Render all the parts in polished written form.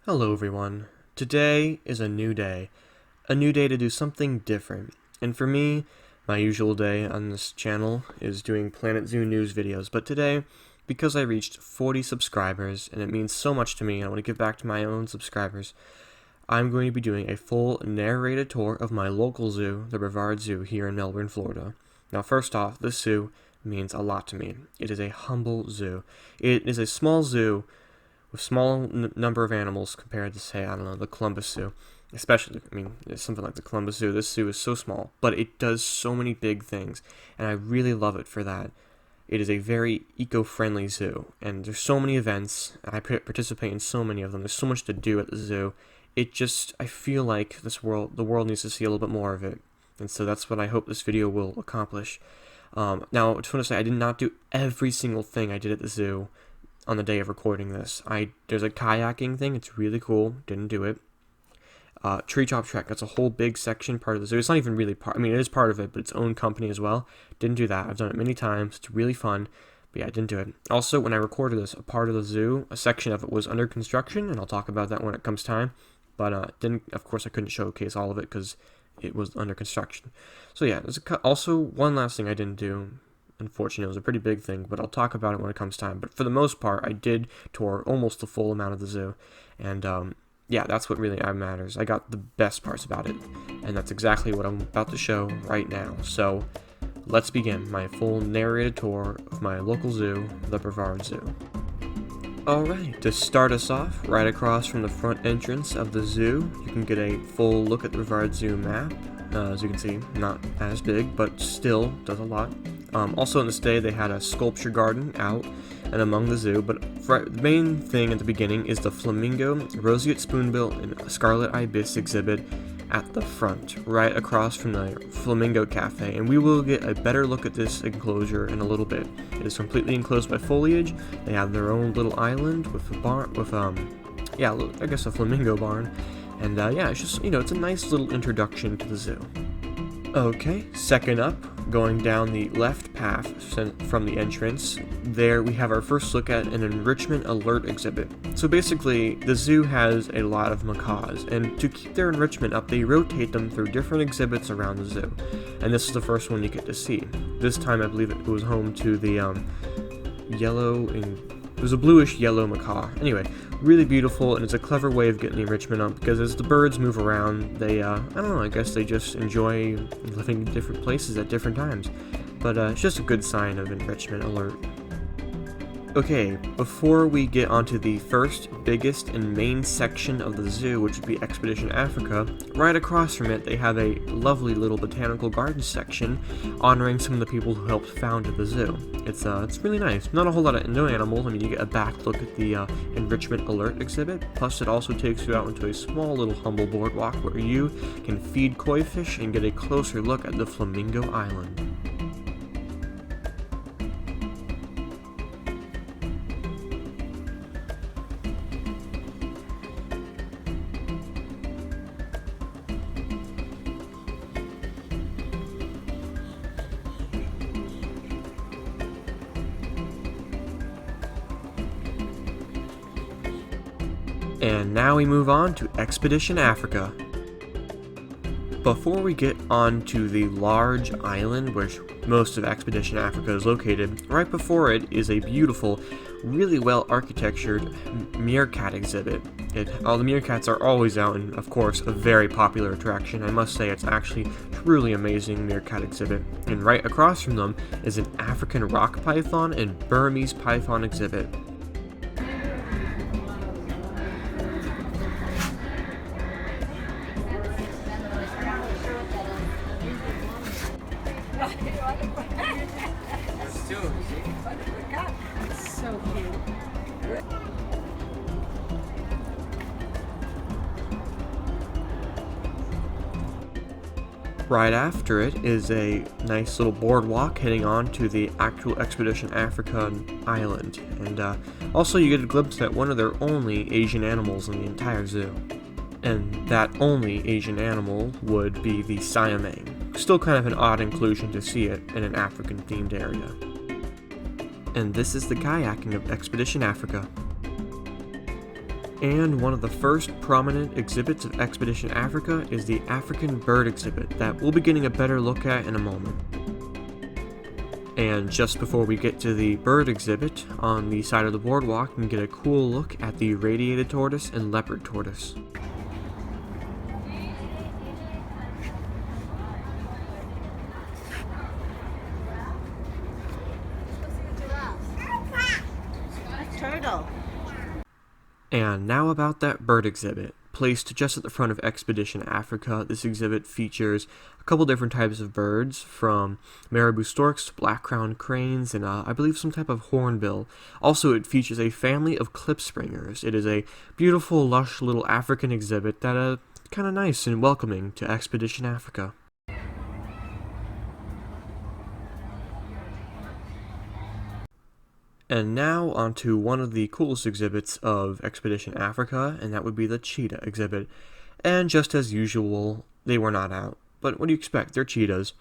Hello everyone. Today is a new day to do something different. And for me, my usual day on this channel is doing Planet Zoo news videos, but today, because I reached 40 subscribers, and it means so much to me, and I want to give back to my own subscribers, I'm going to be doing a full narrated tour of my local zoo, the Brevard Zoo here in Melbourne, Florida. Now first off, this zoo means a lot to me. It is a humble zoo. It is a small zoo with small number of animals compared to, say, I don't know, the Columbus Zoo. Especially, something like the Columbus Zoo. This zoo is so small, but it does so many big things, and I really love it for that. It is a very eco-friendly zoo, and there's so many events, and I participate in so many of them. There's so much to do at the zoo. I feel like the world needs to see a little bit more of it, and so that's what I hope this video will accomplish. Now, I just want to say, I did not do every single thing I did at the zoo on the day of recording this. There's a kayaking thing, it's really cool, didn't do it. Tree chop track, that's a whole big section, part of the zoo. It's not even really it is part of it, but its own company as well. Didn't do that. I've done it many times, it's really fun, but yeah, I didn't do it. Also, when I recorded this, a part of the zoo, a section of it was under construction, and I'll talk about that when it comes time, but of course I couldn't showcase all of it because it was under construction. So yeah, there's also one last thing I didn't do. Unfortunately, it was a pretty big thing, but I'll talk about it when it comes time. But for the most part, I did tour almost the full amount of the zoo, and yeah, that's what really matters. I got the best parts about it, and that's exactly what I'm about to show right now. So let's begin my full narrated tour of my local zoo, the Brevard Zoo. Alright, to start us off, right across from the front entrance of the zoo, you can get a full look at the Brevard Zoo map. As you can see, not as big, but still does a lot. Also on this day, they had a sculpture garden out and among the zoo, but the main thing at the beginning is the flamingo, roseate spoonbill, and scarlet ibis exhibit at the front, right across from the Flamingo Cafe, and we will get a better look at this enclosure in a little bit. It is completely enclosed by foliage. They have their own little island with a barn, I guess a flamingo barn, and yeah, it's just, it's a nice little introduction to the zoo. Okay, second up, going down the left path from the entrance, there we have our first look at an enrichment alert exhibit. So basically, the zoo has a lot of macaws, and to keep their enrichment up, they rotate them through different exhibits around the zoo. And this is the first one you get to see. This time I believe it was home to the it was a bluish yellow macaw. Anyway, really beautiful, and it's a clever way of getting the enrichment up, because as the birds move around, they, I don't know, I guess they just enjoy living in different places at different times. But it's just a good sign of enrichment alert. Okay, before we get onto the first, biggest, and main section of the zoo, which would be Expedition Africa, right across from it they have a lovely little botanical garden section honoring some of the people who helped found the zoo. It's really nice. Not a whole lot of no animals. You get a back look at the enrichment alert exhibit. Plus, it also takes you out into a small little humble boardwalk where you can feed koi fish and get a closer look at the Flamingo Island. And now we move on to Expedition Africa. Before we get on to the large island where most of Expedition Africa is located, right before it is a beautiful, really well architectured meerkat exhibit. All the meerkats are always out, and of course a very popular attraction. I must say it's actually truly amazing meerkat exhibit. And right across from them is an African rock python and Burmese python exhibit. So cute. Right after it is a nice little boardwalk heading on to the actual Expedition Africa island, and also you get a glimpse at one of their only Asian animals in the entire zoo. And that only Asian animal would be the siamang. Still kind of an odd inclusion to see it in an African-themed area. And this is the kayaking of Expedition Africa. And one of the first prominent exhibits of Expedition Africa is the African bird exhibit that we'll be getting a better look at in a moment. And just before we get to the bird exhibit, on the side of the boardwalk, you can get a cool look at the radiated tortoise and leopard tortoise. Turtle. And now about that bird exhibit. Placed just at the front of Expedition Africa, this exhibit features a couple different types of birds, from marabou storks to black-crowned cranes, and I believe some type of hornbill. Also, it features a family of klipspringers. It is a beautiful, lush little African exhibit that kind of nice and welcoming to Expedition Africa. And now onto one of the coolest exhibits of Expedition Africa, and that would be the cheetah exhibit. And just as usual, they were not out. But what do you expect? They're cheetahs.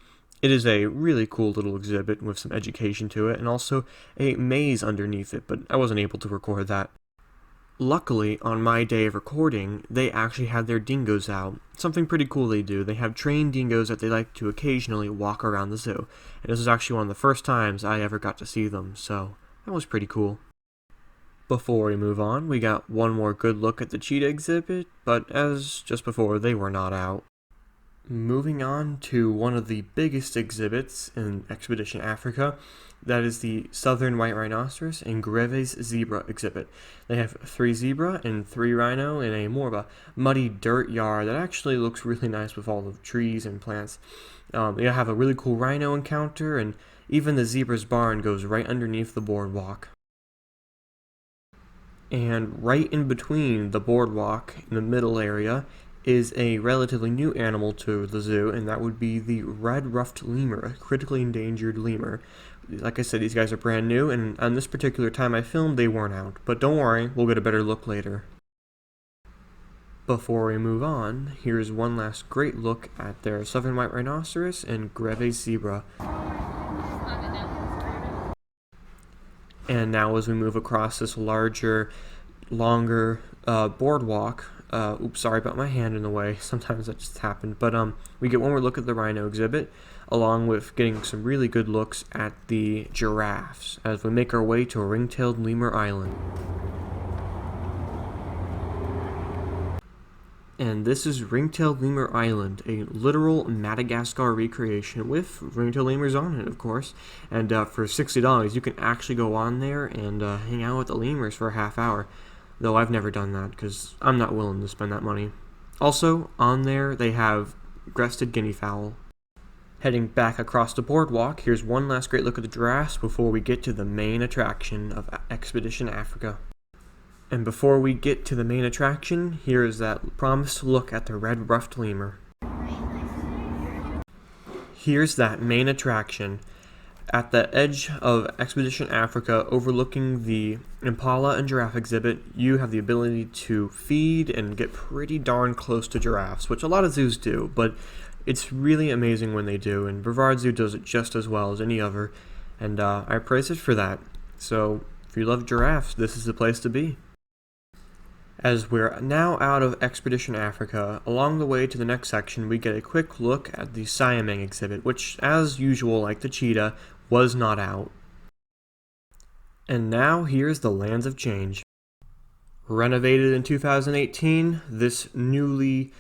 It is a really cool little exhibit with some education to it, and also a maze underneath it, but I wasn't able to record that. Luckily, on my day of recording, they actually had their dingoes out. Something pretty cool they do. They have trained dingoes that they like to occasionally walk around the zoo. And this is actually one of the first times I ever got to see them, so that was pretty cool. Before we move on, we got one more good look at the cheetah exhibit, but as just before, they were not out. Moving on to one of the biggest exhibits in Expedition Africa, that is the southern white rhinoceros and Grevy's zebra exhibit. They have 3 zebra and 3 rhino in a more of a muddy dirt yard that actually looks really nice with all the trees and plants. They have a really cool rhino encounter, and even the zebra's barn goes right underneath the boardwalk. And right in between the boardwalk, in the middle area, is a relatively new animal to the zoo, and that would be the red-ruffed lemur, a critically endangered lemur. Like I said, these guys are brand new, and on this particular time I filmed, they weren't out. But don't worry, we'll get a better look later. Before we move on, here's one last great look at their southern white rhinoceros and Grevy's zebra. And now as we move across this larger, longer boardwalk, oops, sorry about my hand in the way, sometimes that just happened, but we get one more look at the rhino exhibit, along with getting some really good looks at the giraffes, as we make our way to ring-tailed lemur island. And this is ring-tailed lemur island, a literal Madagascar recreation with ring-tailed lemurs on it, of course. And for $60, you can actually go on there and hang out with the lemurs for a half hour. Though I've never done that because I'm not willing to spend that money. Also, on there they have breasted guinea fowl. Heading back across the boardwalk, here's one last great look at the giraffes before we get to the main attraction of Expedition Africa. And before we get to the main attraction, here is that promised look at the red-ruffed lemur. Here's that main attraction. At the edge of Expedition Africa, overlooking the impala and giraffe exhibit, you have the ability to feed and get pretty darn close to giraffes, which a lot of zoos do, but it's really amazing when they do, and Brevard Zoo does it just as well as any other, and I praise it for that. So, if you love giraffes, this is the place to be. As we're now out of Expedition Africa, along the way to the next section, we get a quick look at the Siamang exhibit, which, as usual, like the cheetah, was not out. And now, here's the Lands of Change. Renovated in 2018, this newly,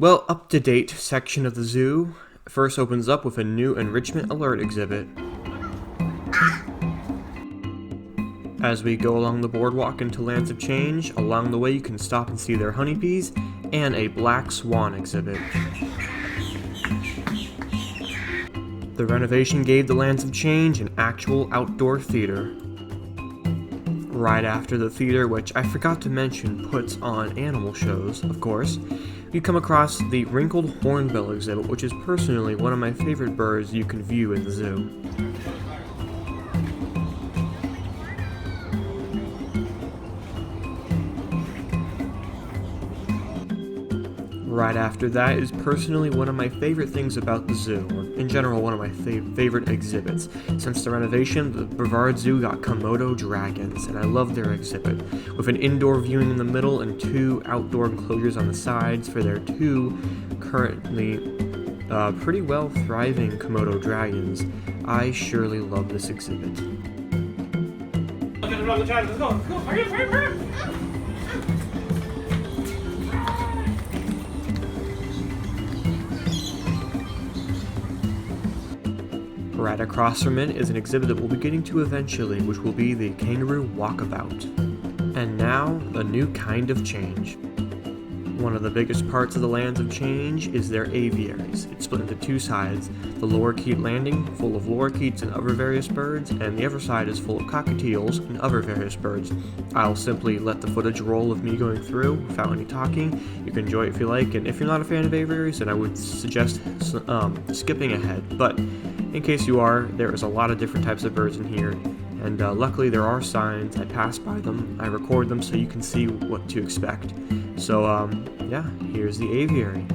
up-to-date section of the zoo first opens up with a new Enrichment Alert exhibit. As we go along the boardwalk into Lands of Change, along the way you can stop and see their honeybees and a black swan exhibit. The renovation gave the Lands of Change an actual outdoor theater. Right after the theater, which I forgot to mention puts on animal shows, of course, you come across the wrinkled hornbill exhibit, which is personally one of my favorite birds you can view in the zoo. Right after that is personally one of my favorite things about the zoo, or in general one of my favorite exhibits. Since the renovation, the Brevard Zoo got Komodo dragons, and I love their exhibit, with an indoor viewing in the middle and 2 outdoor enclosures on the sides for their 2 currently pretty well thriving Komodo dragons. I surely love this exhibit. Let's go, hurry. Right across from it is an exhibit that we'll be getting to eventually, which will be the kangaroo walkabout. And now, a new kind of change. One of the biggest parts of the Lands of Change is their aviaries. It's split into 2 sides, the lorikeet landing, full of lorikeets and other various birds, and the other side is full of cockatiels and other various birds. I'll simply let the footage roll of me going through without any talking. You can enjoy it if you like, and if you're not a fan of aviaries, then I would suggest skipping ahead. But in case you are, there is a lot of different types of birds in here, and luckily there are signs. I pass by them, I record them so you can see what to expect. So yeah, here's the aviary.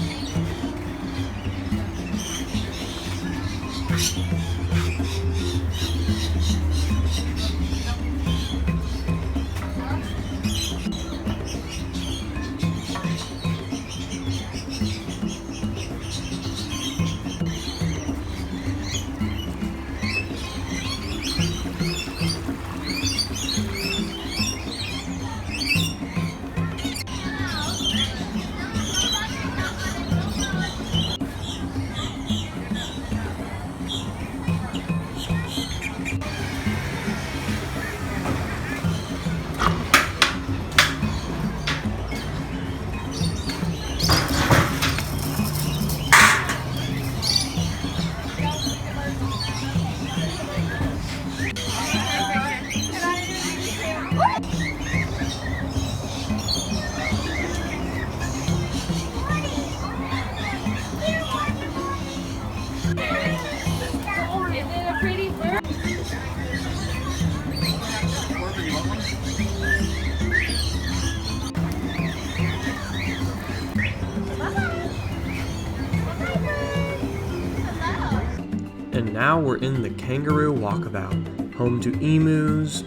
And now we're in the kangaroo walkabout, home to emus,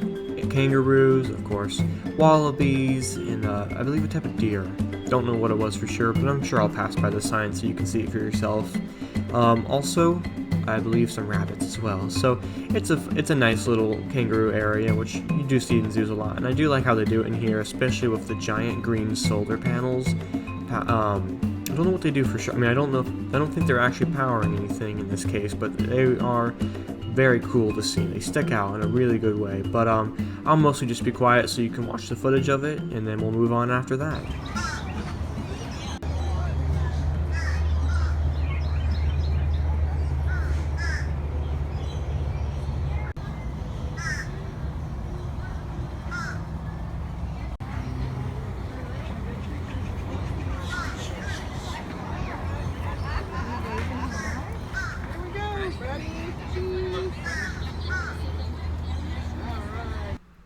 kangaroos, of course, wallabies, and I believe a type of deer. Don't know what it was for sure, but I'm sure I'll pass by the sign so you can see it for yourself. Also, I believe some rabbits as well. So it's a nice little kangaroo area, which you do see in zoos a lot, and I do like how they do it in here, especially with the giant green solar panels. I don't know what they do for sure. I mean, I don't think they're actually powering anything in this case, but they are very cool to see. They stick out in a really good way. But I'll mostly just be quiet so you can watch the footage of it, and then we'll move on after that.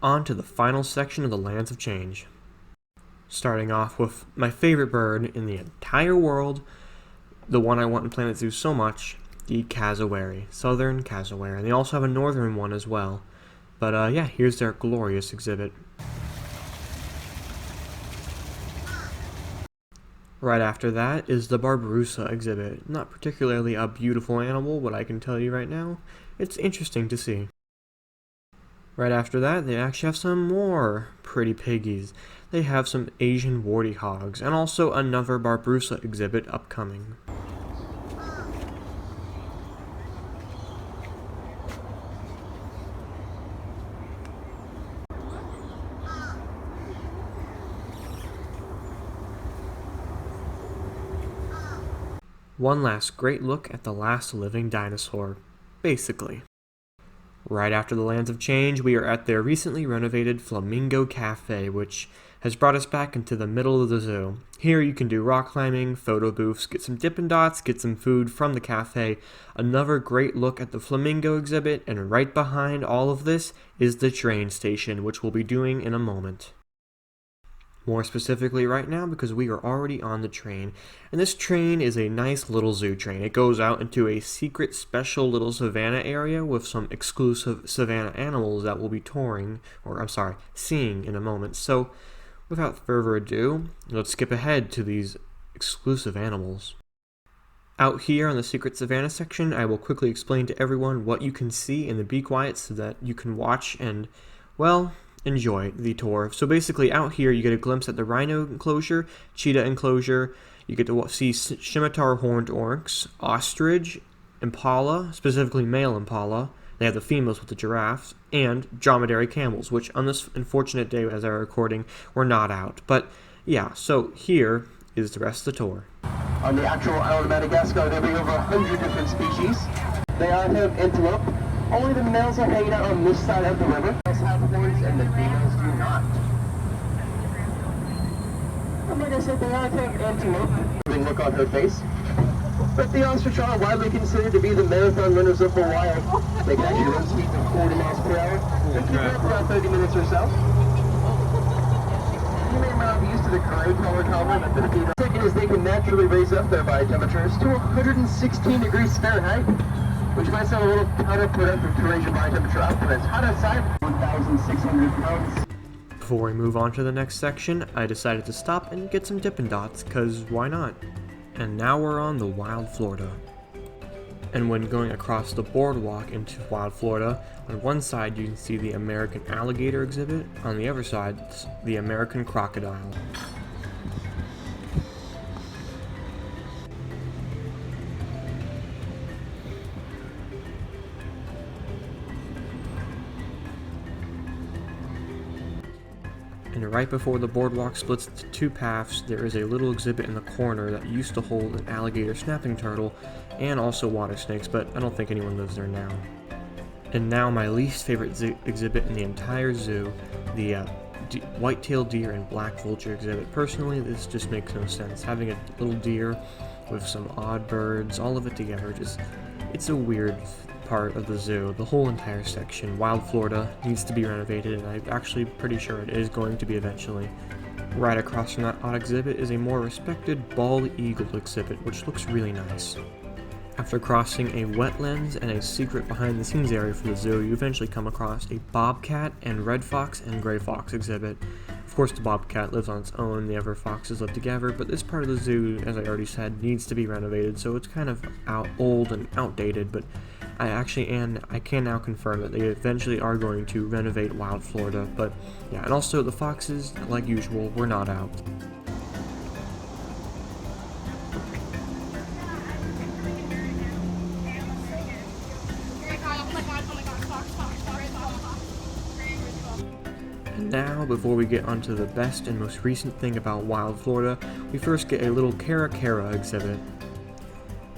On to the final section of the Lands of Change. Starting off with my favorite bird in the entire world, the one I want in Planet Zoo so much, the cassowary, southern cassowary. And they also have a northern one as well. But yeah, here's their glorious exhibit. Right after that is the Barbaroussa exhibit. Not particularly a beautiful animal, but I can tell you right now, it's interesting to see. Right after that, they actually have some more pretty piggies. They have some Asian warty hogs, and also another Barbaroussa exhibit upcoming. One last great look at the last living dinosaur, basically. Right after the Lands of Change, we are at their recently renovated Flamingo Cafe, which has brought us back into the middle of the zoo. Here you can do rock climbing, photo booths, get some Dippin' Dots, get some food from the cafe, another great look at the Flamingo exhibit, and right behind all of this is the train station, which we'll be doing in a moment. More specifically right now because we are already on the train, and this train is a nice little zoo train. It goes out into a secret special little savannah area with some exclusive savannah animals that we'll be seeing in a moment. So without further ado, let's skip ahead to these exclusive animals. Out here on the secret savannah section, I will quickly explain to everyone what you can see, and then be quiet so that you can watch and, well, enjoy the tour. So basically out here you get a glimpse at the rhino enclosure, cheetah enclosure, you get to see scimitar horned oryx, ostrich, impala, specifically male impala, they have the females with the giraffes, and dromedary camels, which on this unfortunate day as I'm recording were not out. But yeah, so here is the rest of the tour. On the actual island of Madagascar, there will be over 100 different species. They all have antelope. Only the males are hanging out on this side of the river. The males have horns and the females do not. And like I said, they all have antelope. Look on her face. But the ostrich are widely considered to be the marathon runners of the wild. They can actually run speeds of 40 miles per hour. They keep it up around 30 minutes or so. You may not be used to the gray color color that the Filipino. The second is they can naturally raise up their body temperatures to 116 degrees Fahrenheit, which might sound a little counterproductive to raise your body temperature up, but it's hot outside, 1,600 pounds. Before we move on to the next section, I decided to stop and get some Dippin' Dots, cause why not? And now we're on the Wild Florida. And when going across the boardwalk into Wild Florida, on one side you can see the American alligator exhibit, on the other side, the American crocodile. And right before the boardwalk splits into two paths, there is a little exhibit in the corner that used to hold an alligator snapping turtle and also water snakes, but I don't think anyone lives there now. And now my least favorite exhibit in the entire zoo, the white-tailed deer and black vulture exhibit. Personally, this just makes no sense. Having a little deer with some odd birds, all of it together, it's a weird part of the zoo. The whole entire section, Wild Florida, needs to be renovated, and I'm actually pretty sure it is going to be eventually. Right across from that odd exhibit is a more respected bald eagle exhibit, which looks really nice. After crossing a wetlands and a secret behind-the-scenes area for the zoo, you eventually come across a bobcat and red fox and gray fox exhibit. Of course, the bobcat lives on its own, the other foxes live together, but this part of the zoo, as I already said, needs to be renovated, so it's kind of old and outdated, but I can now confirm that they eventually are going to renovate Wild Florida, but yeah, and also the foxes, like usual, were not out. And now, before we get onto the best and most recent thing about Wild Florida, we first get a little Cara exhibit.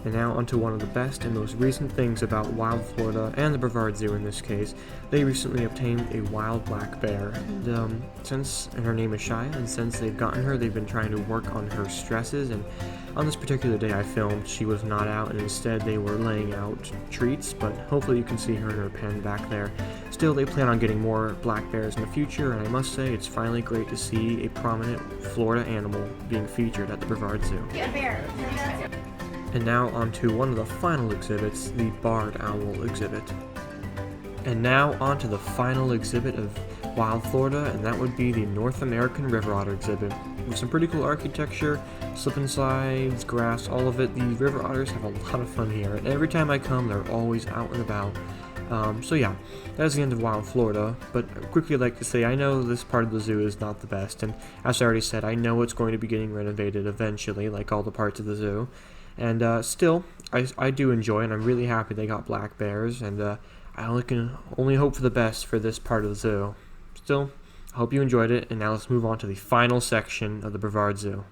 And now onto one of the best and most recent things about Wild Florida, and the Brevard Zoo in this case. They recently obtained a wild black bear, and her name is Shia, and since they've gotten her, they've been trying to work on her stresses, and on this particular day I filmed, she was not out, and instead they were laying out treats, but hopefully you can see her in her pen back there. Still, they plan on getting more black bears in the future, and I must say, it's finally great to see a prominent Florida animal being featured at the Brevard Zoo. And now onto one of the final exhibits, the barred owl exhibit. And now onto the final exhibit of Wild Florida, and that would be the North American river otter exhibit. With some pretty cool architecture, slip and slides, grass, all of it. The river otters have a lot of fun here, and every time I come, they're always out and about. So yeah, that's the end of Wild Florida, but I'd quickly like to say I know this part of the zoo is not the best, and as I already said, I know it's going to be getting renovated eventually, like all the parts of the zoo. And still, I do enjoy, and I'm really happy they got black bears, and I can only hope for the best for this part of the zoo. Still, I hope you enjoyed it, and now let's move on to the final section of the Brevard Zoo.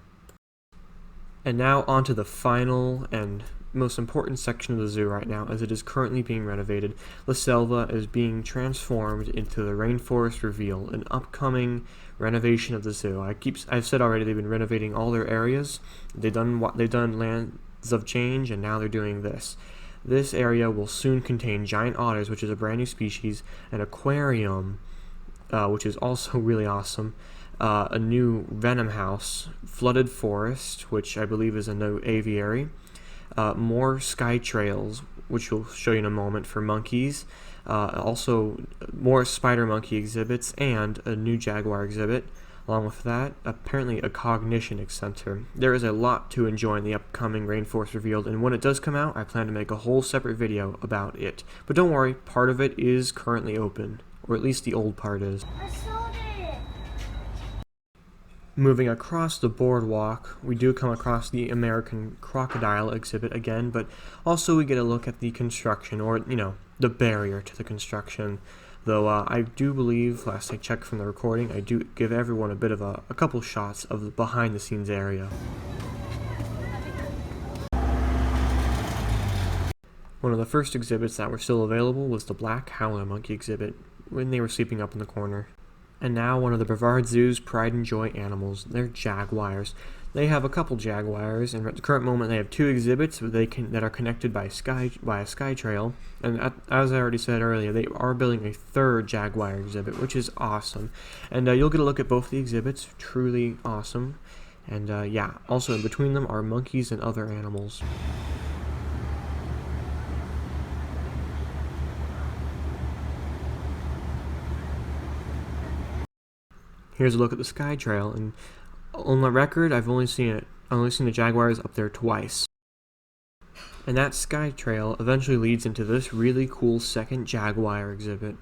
And now on to the final and most important section of the zoo right now, as it is currently being renovated. La Selva is being transformed into the Rainforest Reveal, an upcoming renovation of the zoo. I've said already they've been renovating all their areas. They've done Lands of Change, and now they're doing this. This area will soon contain giant otters, which is a brand new species, an aquarium, which is also really awesome, a new venom house, flooded forest, which I believe is a new aviary, more sky trails, which we'll show you in a moment, for monkeys, also more spider monkey exhibits, and a new jaguar exhibit. Along with that, apparently a cognition center. There is a lot to enjoy in the upcoming Rainforest Revealed, and when it does come out, I plan to make a whole separate video about it. But don't worry, part of it is currently open, or at least the old part is. I sold it. Moving across the boardwalk, we do come across the American crocodile exhibit again, but also we get a look at the construction, or, the barrier to the construction. Though I do believe, last I checked from the recording, I do give everyone a bit of a couple shots of the behind-the-scenes area. One of the first exhibits that were still available was the black howler monkey exhibit, when they were sleeping up in the corner. And now one of the Brevard Zoo's pride and joy animals, they're jaguars. They have a couple jaguars, and at the current moment they have 2 exhibits that are connected by a sky trail. And as I already said earlier, they are building a 3rd jaguar exhibit, which is awesome. And you'll get a look at both the exhibits, truly awesome. And yeah, also in between them are monkeys and other animals. Here's a look at the sky trail, and on the record, I've only seen the jaguars up there twice. And that sky trail eventually leads into this really cool 2nd jaguar exhibit.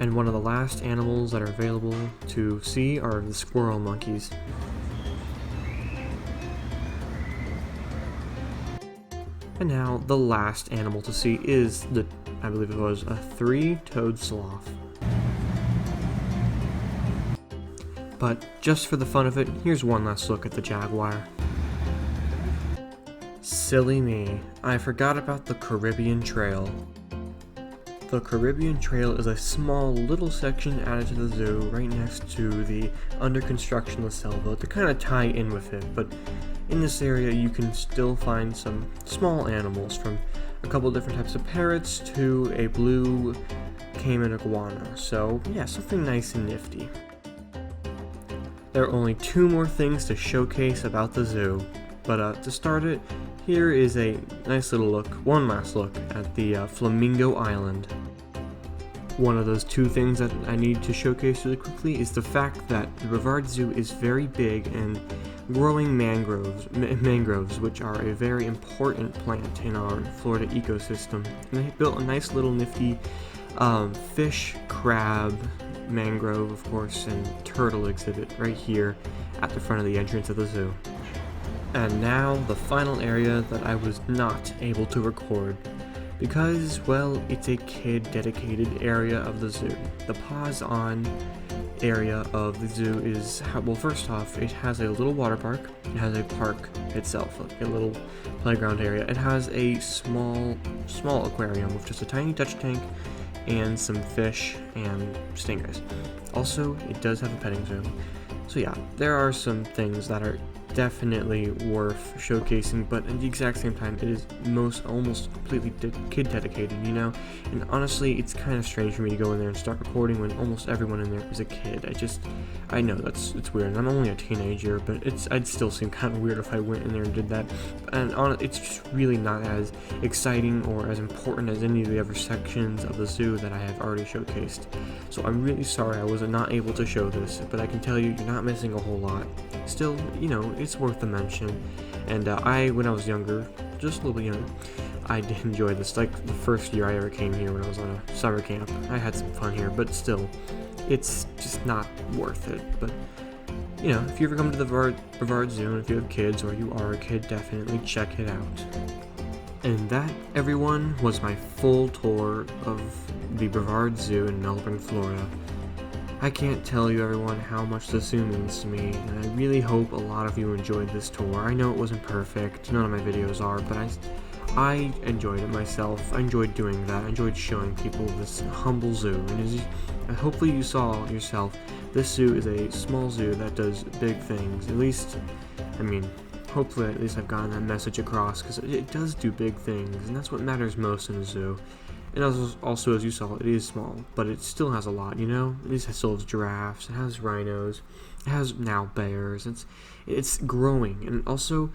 And one of the last animals that are available to see are the squirrel monkeys. And now, the last animal to see is I believe it was a 3-toed sloth. But just for the fun of it, here's one last look at the jaguar. Silly me, I forgot about the Caribbean Trail. The Caribbean Trail is a small little section added to the zoo right next to the under construction La Selva to kind of tie in with it, but in this area you can still find some small animals, from a couple different types of parrots to a blue caiman iguana, so yeah, something nice and nifty. There are only 2 more things to showcase about the zoo, but to start it, here is a nice little look, one last look, at the Flamingo Island. One of those 2 things that I need to showcase really quickly is the fact that the Brevard Zoo is very big and growing mangroves, which are a very important plant in our Florida ecosystem. And they built a nice little nifty fish, crab, mangrove, of course, and turtle exhibit right here at the front of the entrance of the zoo. And now, the final area that I was not able to record, because, well, it's a kid-dedicated area of the zoo. The Paws On area of the zoo is, well, first off, it has a little water park. It has a park itself, a little playground area. It has a small aquarium with just a tiny touch tank and some fish and stingrays. Also, it does have a petting zoo. So yeah, there are some things that are definitely worth showcasing, but at the exact same time, it is almost completely kid dedicated, and honestly, it's kind of strange for me to go in there and start recording when almost everyone in there is a kid. I know it's weird, and I'm only a teenager, but I'd still seem kind of weird if I went in there and did that, and it's just really not as exciting or as important as any of the other sections of the zoo that I have already showcased. So I'm really sorry I was not able to show this, but I can tell you, you're not missing a whole lot. Still, it's worth a mention. And when I was younger, just a little bit younger, I did enjoy this. Like the first year I ever came here when I was on a summer camp, I had some fun here, but still, it's just not worth it. But if you ever come to the Brevard Zoo, and if you have kids or you are a kid, definitely check it out. And that, everyone, was my full tour of the Brevard Zoo in Melbourne, Florida. I can't tell you, everyone, how much the zoo means to me, and I really hope a lot of you enjoyed this tour. I know it wasn't perfect, none of my videos are, but I enjoyed it myself. I enjoyed doing that. I enjoyed showing people this humble zoo. And hopefully you saw yourself, this zoo is a small zoo that does big things. At least, I mean, hopefully at least I've gotten that message across, because it does do big things, and that's what matters most in a zoo. And also, as you saw, it is small, but it still has a lot, you know? At least it still has giraffes, it has rhinos, it has now bears, it's growing. And also,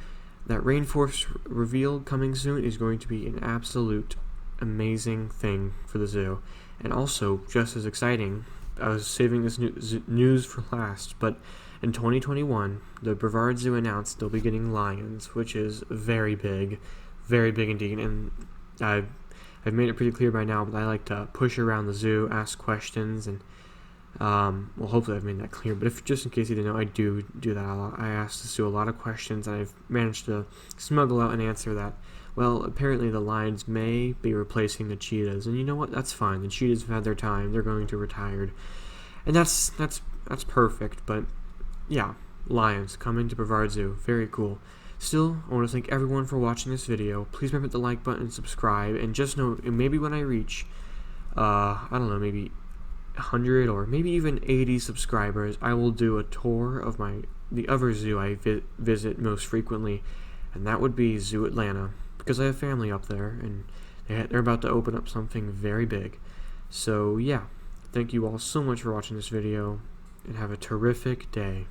that Rainforest reveal coming soon is going to be an absolute amazing thing for the zoo. And also, just as exciting, I was saving this news for last, but in 2021, the Brevard Zoo announced they'll be getting lions, which is very big indeed. And I've made it pretty clear by now, but I like to push around the zoo, ask questions, and well, hopefully I've made that clear. But if just in case you didn't know, I do that a lot. I ask the zoo a lot of questions, and I've managed to smuggle out an answer that, well, apparently the lions may be replacing the cheetahs, and you know what? That's fine. The cheetahs have had their time; they're going to retire, and that's perfect. But yeah, lions coming to Brevard Zoo, very cool. Still, I want to thank everyone for watching this video. Please remember the like button and subscribe, and just know, maybe when I reach, I don't know, maybe 100 or maybe even 80 subscribers, I will do a tour of the other zoo I visit most frequently, and that would be Zoo Atlanta, because I have family up there, and they're about to open up something very big. So yeah, thank you all so much for watching this video, and have a terrific day.